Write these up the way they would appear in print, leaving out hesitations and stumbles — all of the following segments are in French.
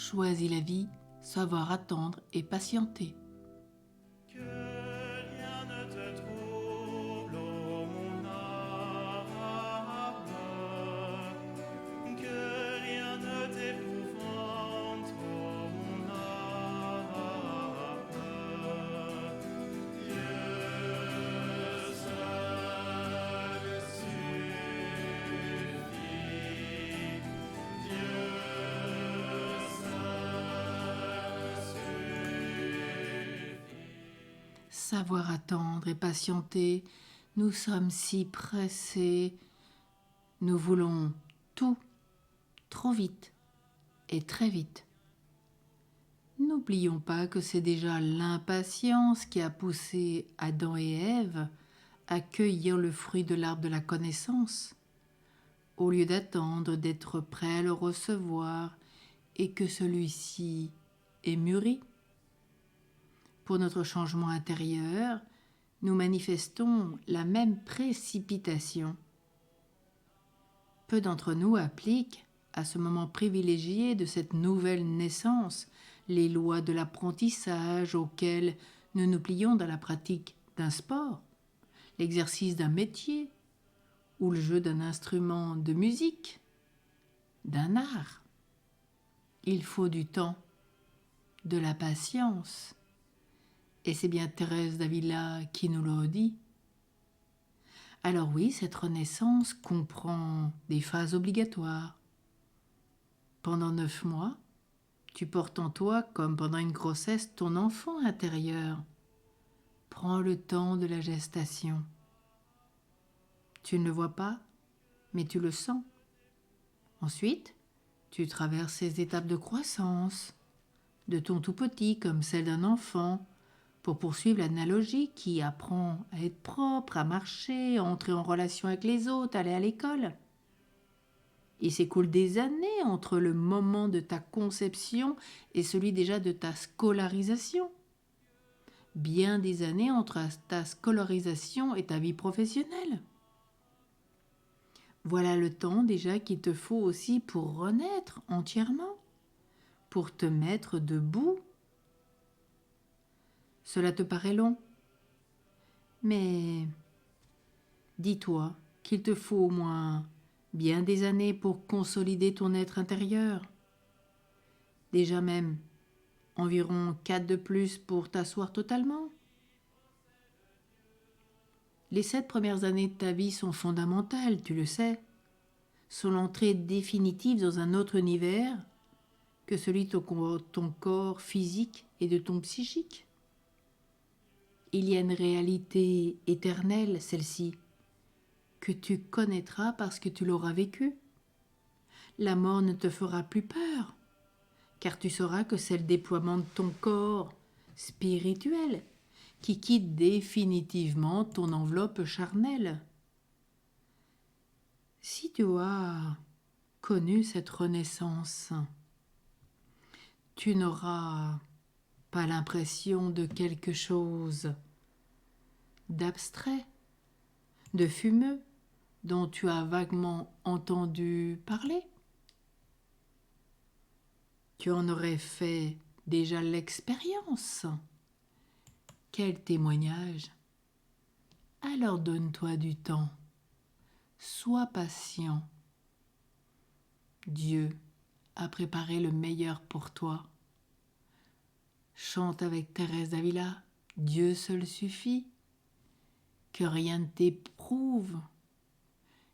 Choisis la vie, savoir attendre et patienter. Que rien ne te trouble, ô mon âme, que rien ne t'épouvante, ô mon âme. Dieu seul suffit, Dieu seul suffit. Savoir attendre et patienter, nous sommes si pressés. Nous voulons tout, trop vite et très vite. N'oublions pas que c'est déjà l'impatience qui a poussé Adam et Ève à cueillir le fruit de l'arbre de la connaissance, au lieu d'attendre d'être prêts à le recevoir et que celui-ci ait mûri. Pour notre changement intérieur, nous manifestons la même précipitation. Peu d'entre nous appliquent, à ce moment privilégié de cette nouvelle naissance, les lois de l'apprentissage auxquelles nous nous plions dans la pratique d'un sport, l'exercice d'un métier ou le jeu d'un instrument de musique, d'un art. Il faut du temps, de la patience. Et c'est bien Thérèse d'Avila qui nous le dit. Alors oui, cette renaissance comprend des phases obligatoires. Pendant 9 mois, tu portes en toi, comme pendant une grossesse, ton enfant intérieur. Prends le temps de la gestation. Tu ne le vois pas, mais tu le sens. Ensuite, tu traverses ces étapes de croissance, de ton tout petit comme celle d'un enfant, pour poursuivre l'analogie qui apprend à être propre, à marcher, à entrer en relation avec les autres, à aller à l'école. Il s'écoule des années entre le moment de ta conception et celui déjà de ta scolarisation. Bien des années entre ta scolarisation et ta vie professionnelle. Voilà le temps déjà qu'il te faut aussi pour renaître entièrement, pour te mettre debout. Cela te paraît long, mais dis-toi qu'il te faut au moins bien des années pour consolider ton être intérieur. Déjà même environ 4 de plus pour t'asseoir totalement. Les 7 premières années de ta vie sont fondamentales, tu le sais. Sont l'entrée définitive dans un autre univers que celui de ton corps physique et de ton psychique. Il y a une réalité éternelle, celle-ci, que tu connaîtras parce que tu l'auras vécue. La mort ne te fera plus peur, car tu sauras que c'est le déploiement de ton corps spirituel qui quitte définitivement ton enveloppe charnelle. Si tu as connu cette renaissance, tu n'auras pas l'impression de quelque chose d'abstrait, de fumeux, dont tu as vaguement entendu parler. Tu en aurais fait déjà l'expérience. Quel témoignage! Alors donne-toi du temps. Sois patient. Dieu a préparé le meilleur pour toi. Chante avec Thérèse d'Avila, Dieu seul suffit. Que rien ne t'éprouve,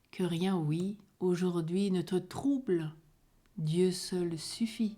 que rien, oui, aujourd'hui ne te trouble. Dieu seul suffit.